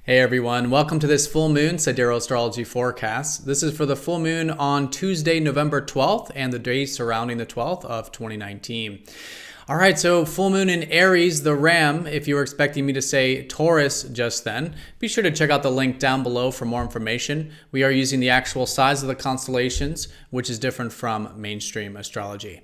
Hey everyone, welcome to this full moon Sidereal Astrology forecast. This is for the full moon on Tuesday, November 12th and the days surrounding the 12th of 2019. All right, so full moon in Aries, the Ram. If you were expecting me to say Taurus just then, be sure to check out the link down below for more information. We are using the actual size of the constellations, which is different from mainstream astrology.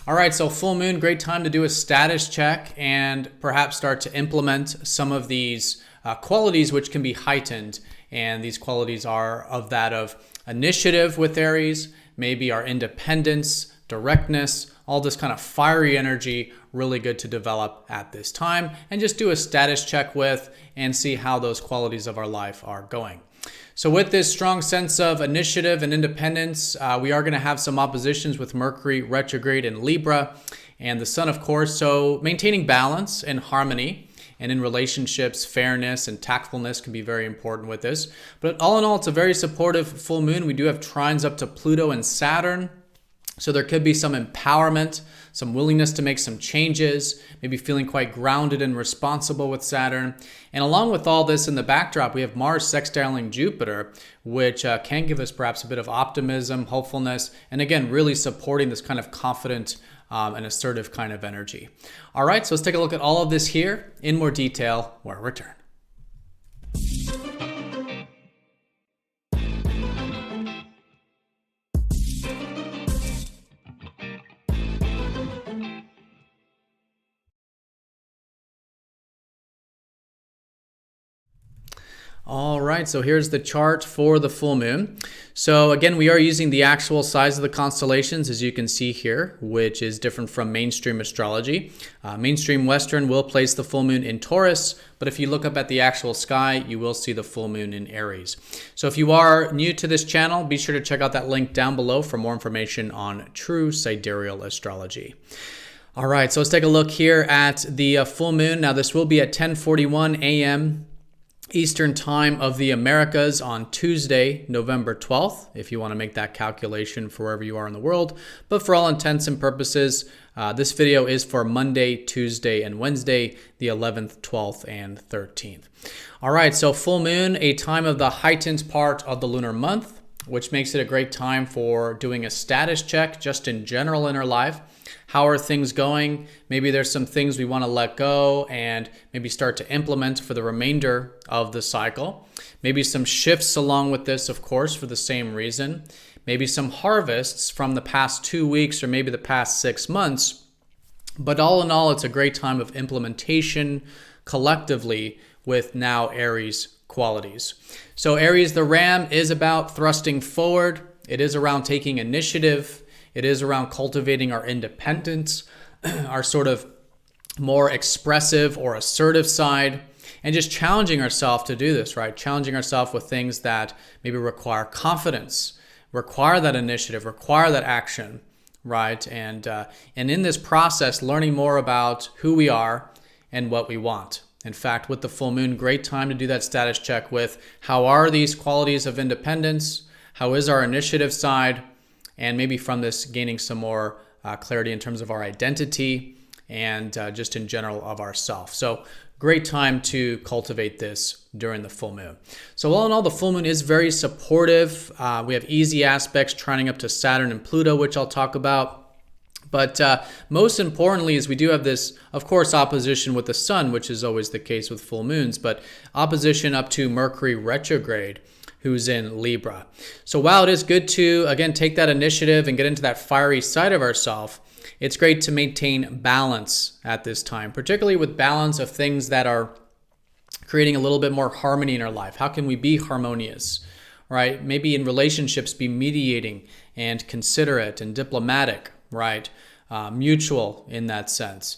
All right, so full moon, great time to do a status check and perhaps start to implement some of these qualities which can be heightened, and these qualities are of that of initiative with Aries, maybe our independence, directness, all this kind of fiery energy, really good to develop at this time, and just do a status check with and see how those qualities of our life are going. So with this strong sense of initiative and independence, we are going to have some oppositions with Mercury Retrograde in Libra and the Sun, of course, so maintaining balance and harmony. And in relationships, fairness and tactfulness can be very important with this. But all in all, it's a very supportive full moon. We do have trines up to Pluto and Saturn. So there could be some empowerment, some willingness to make some changes, maybe feeling quite grounded and responsible with Saturn. And along with all this in the backdrop, we have Mars sextiling Jupiter, which can give us perhaps a bit of optimism, hopefulness, and again, really supporting this kind of confident and assertive kind of energy. All right, so let's take a look at all of this here in more detail when we return. All right, so here's the chart for the full moon. So again, we are using the actual size of the constellations, as you can see here, which is different from mainstream astrology. Mainstream Western will place the full moon in Taurus, but if you look up at the actual sky, you will see the full moon in Aries. So if you are new to this channel, be sure to check out that link down below for more information on true sidereal astrology. All right, so let's take a look here at the full moon. Now this will be at 10:41 a.m. Eastern Time of the Americas on Tuesday, November 12th, if you want to make that calculation for wherever you are in the world. But for all intents and purposes, this video is for Monday, Tuesday, and Wednesday, the 11th, 12th, and 13th. All right, so full moon, a time of the heightened part of the lunar month, which makes it a great time for doing a status check just in general in our life. How are things going? Maybe there's some things we want to let go and maybe start to implement for the remainder of the cycle. Maybe some shifts along with this, of course, for the same reason. Maybe some harvests from the past 2 weeks or maybe the past 6 months. But all in all, it's a great time of implementation collectively with now Aries qualities. So Aries, the Ram, is about thrusting forward. It is around taking initiative. It is around cultivating our independence, our sort of more expressive or assertive side, and just challenging ourselves to do this, right? Challenging ourselves with things that maybe require confidence, require that initiative, require that action, right? And in this process, learning more about who we are and what we want. In fact, with the full moon, great time to do that status check with how are these qualities of independence? How is our initiative side? And maybe from this gaining some more clarity in terms of our identity and just in general of ourself. So great time to cultivate this during the full moon. So all in all, the full moon is very supportive. We have easy aspects trining up to Saturn and Pluto, which I'll talk about. But most importantly is we do have this, of course, opposition with the Sun, which is always the case with full moons, but opposition up to Mercury Retrograde, who's in Libra. So while it is good to, again, take that initiative and get into that fiery side of ourselves, it's great to maintain balance at this time, particularly with balance of things that are creating a little bit more harmony in our life. How can we be harmonious, right? Maybe in relationships, be mediating and considerate and diplomatic, right? Mutual in that sense.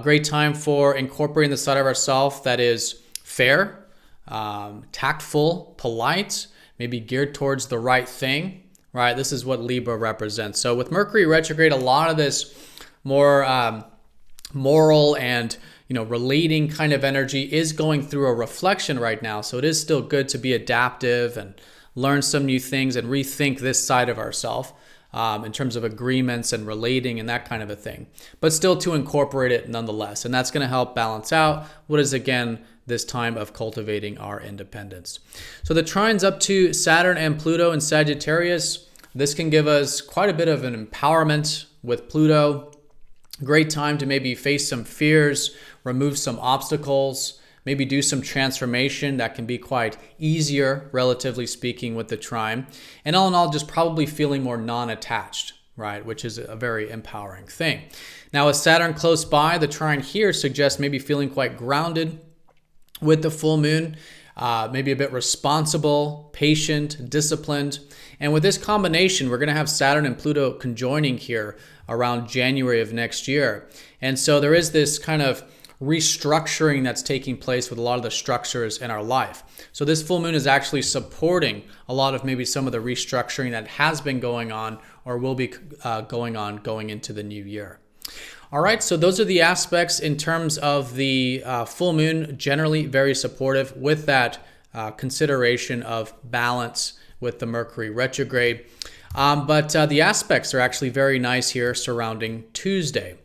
Great time for incorporating the side of ourselves that is fair, tactful, polite, maybe geared towards the right thing, right? This is what Libra represents. So with Mercury retrograde, a lot of this more moral and relating kind of energy is going through a reflection right now. So it is still good to be adaptive and learn some new things and rethink this side of ourselves. in terms of agreements and relating and that kind of a thing, but still to incorporate it nonetheless. And that's going to help balance out what is, again, this time of cultivating our independence. So the trines up to Saturn and Pluto in Sagittarius, this can give us quite a bit of an empowerment with Pluto. Great time to maybe face some fears, remove some obstacles, maybe do some transformation that can be quite easier, relatively speaking, with the trine. And all in all, just probably feeling more non-attached, right? Which is a very empowering thing. Now with Saturn close by, the trine here suggests maybe feeling quite grounded with the full moon, maybe a bit responsible, patient, disciplined. And with this combination, we're going to have Saturn and Pluto conjoining here around January of next year. And so there is this kind of restructuring that's taking place with a lot of the structures in our life. So this full moon is actually supporting a lot of maybe some of the restructuring that has been going on or will be going on going into the new year. All right, so those are the aspects in terms of the full moon, generally very supportive with that consideration of balance with the Mercury retrograde. But the aspects are actually very nice here surrounding Tuesday.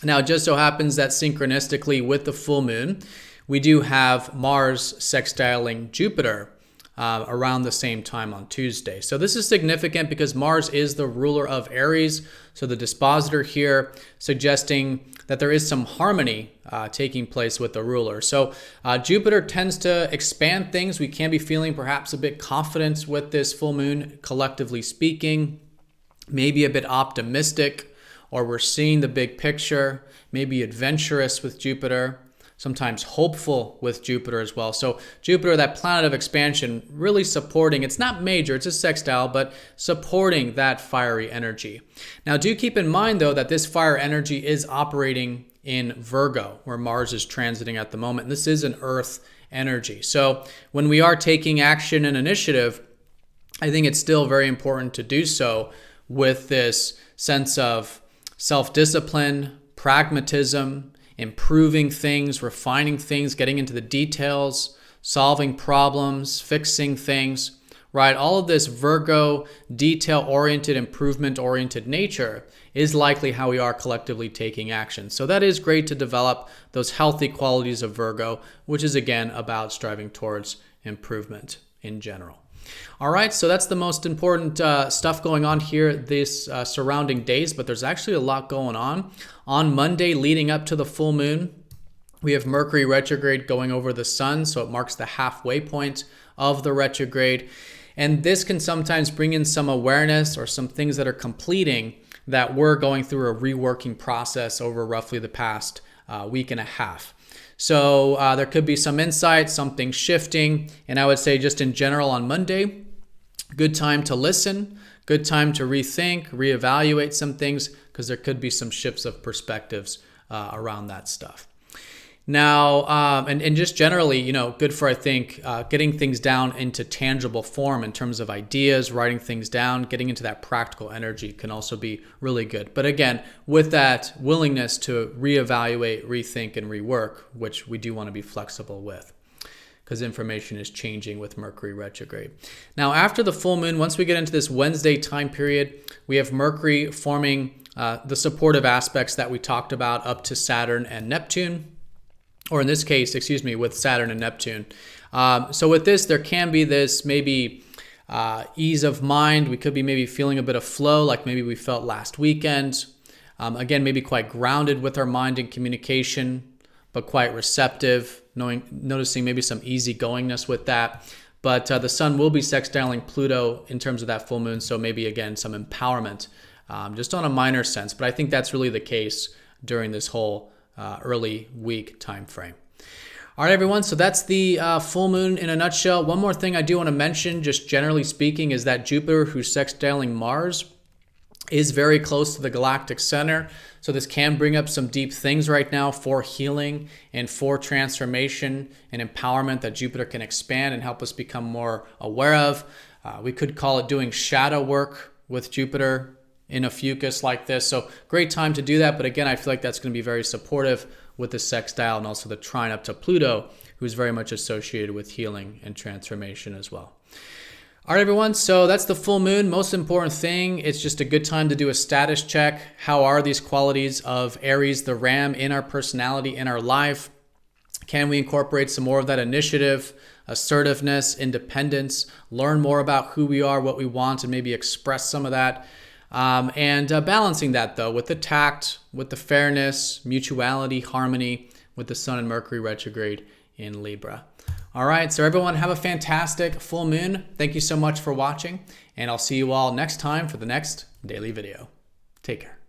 Now, it just so happens that synchronistically with the full moon, we do have Mars sextiling Jupiter around the same time on Tuesday. So this is significant because Mars is the ruler of Aries. So the dispositor here suggesting that there is some harmony taking place with the ruler. So Jupiter tends to expand things. We can be feeling perhaps a bit confident with this full moon, collectively speaking, maybe a bit optimistic, or we're seeing the big picture, maybe adventurous with Jupiter, sometimes hopeful with Jupiter as well. So Jupiter, that planet of expansion, really supporting, it's not major, it's a sextile, but supporting that fiery energy. Now do keep in mind though that this fire energy is operating in Virgo, where Mars is transiting at the moment. This is an earth energy. So when we are taking action and initiative, I think it's still very important to do so with this sense of self-discipline, pragmatism, improving things, refining things, getting into the details, solving problems, fixing things, right? All of this Virgo detail-oriented, improvement-oriented nature is likely how we are collectively taking action. So that is great to develop those healthy qualities of Virgo, which is again about striving towards improvement in general. All right, so that's the most important stuff going on here this surrounding days, but there's actually a lot going on. On Monday, leading up to the full moon, we have Mercury retrograde going over the sun, so it marks the halfway point of the retrograde. And this can sometimes bring in some awareness or some things that are completing that we're going through a reworking process over roughly the past week and a half. So there could be some insight, something shifting. And I would say just in general on Monday, good time to listen, good time to rethink, reevaluate some things, because there could be some shifts of perspectives around that stuff. Now, and just generally, good for, I think, getting things down into tangible form in terms of ideas, writing things down, getting into that practical energy can also be really good. But again, with that willingness to reevaluate, rethink, and rework, which we do want to be flexible with, because information is changing with Mercury retrograde. Now, after the full moon, once we get into this Wednesday time period, we have Mercury forming the supportive aspects that we talked about up to Saturn and Neptune. Or in this case, with Saturn and Neptune. So with this, there can be this maybe ease of mind. We could be maybe feeling a bit of flow, like maybe we felt last weekend. Again, maybe quite grounded with our mind and communication, but quite receptive, noticing maybe some easygoingness with that. But the sun will be sextiling Pluto in terms of that full moon. So maybe, again, some empowerment, just on a minor sense. But I think that's really the case during this whole early week time frame. All right, everyone. So that's the full moon in a nutshell. One more thing I do want to mention, just generally speaking, is that Jupiter, who's sextiling Mars, is very close to the galactic center. So this can bring up some deep things right now for healing and for transformation and empowerment that Jupiter can expand and help us become more aware of. We could call it doing shadow work with Jupiter in a fucus like this. So great time to do that. But again, I feel like that's going to be very supportive with the sextile and also the trine up to Pluto, who's very much associated with healing and transformation as well. All right, everyone. So that's the full moon. Most important thing, it's just a good time to do a status check. How are these qualities of Aries, the ram, in our personality, in our life? Can we incorporate some more of that initiative, assertiveness, independence, learn more about who we are, what we want, and maybe express some of that? And balancing that, though, with the tact, with the fairness, mutuality, harmony, with the Sun and Mercury retrograde in Libra. All right, so everyone have a fantastic full moon. Thank you so much for watching, and I'll see you all next time for the next daily video. Take care.